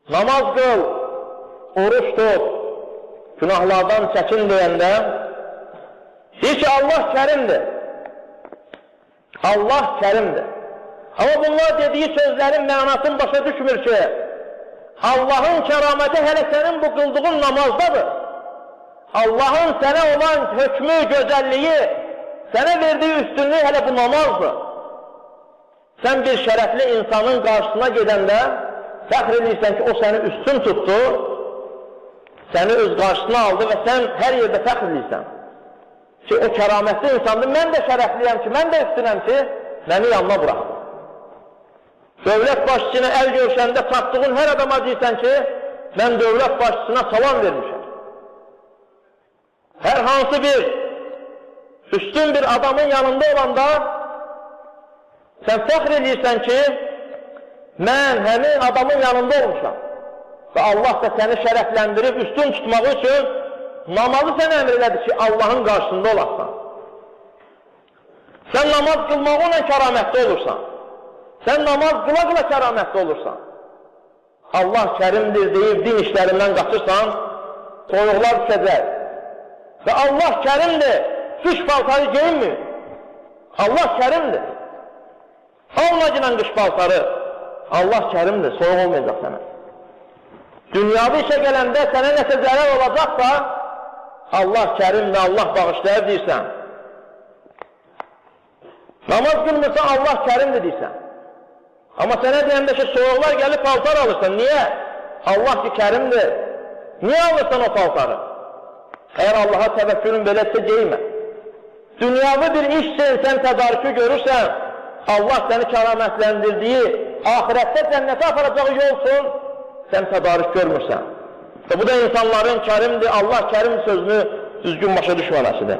namaz qıl, oruç tut, günahlardan çəkin deyəndə, deyir ki, Allah kərimdir. Allah kərimdir. Amma bunlar dediyi sözlərin mənasını başa düşmür ki, Allahın kəraməti hələ sənin bu qıldığın namazdadır. Allahın sənə olan hökmü, gözəlliyi, sənə verdiyi üstünlüyü hələ bu namazdır. Sən bir şərəfli insanın qarşısına gedəndə fəxr edirsən ki, o səni üstün tutdu, səni öz qarşısına aldı və sən hər yerdə fəxr edirsən ki, o kəramətli insandır, mən də şərəfliyəm ki, mən də üstünəm ki, məni yanına buraxdı. Dövlət başçısına əl görüşəndə çatdığın hər adama deyirsən ki, mən dövlət başçısına salam vermişəm. Hər hansı bir üstün bir adamın yanında olanda sən fəxr edirsən ki, mən həmin adamın yanında olmuşam və Allah da səni şərəfləndirib üstün tutmaq üçün namazı sən əmr elədir ki, Allahın qarşısında olasın. Sən namaz qılmağınla kəramətli olursan. Sən namaz qıla-qıla kəramətli olursan. Allah kərimdir deyib din işlərindən qaçırsan, toyuqlar düşəcək. Və Allah kərimdir, qış paltarı geyinmir. Allah kərimdir. Alma gələn qış paltarı. Allah kərimdir, soğuk olmayacaq sənə. Dünyavi işə gələndə sənə nəsə zərər olacaqsa, Allah kərimdir, Allah bağışlayır deyirsən. Namaz qılmırsan, Allah kərimdir deyirsən. Amma sənə deyəndə ki, soğuqlar gəlib paltar alırsan, niyə? Allah ki, kərimdir. Niyə alırsan o paltarı? Əgər Allaha təvəkkülün beləsə geymə. Dünyavi bir iş üçün sən tədarükü görürsən, Allah səni kəramətləndirdiyi, ahirətdə cənnətə aparacağı yolsun, sən tədarük görmürsən. Və bu da insanların kərimdir, Allah kərim sözünü düzgün başa düşmənəsidir.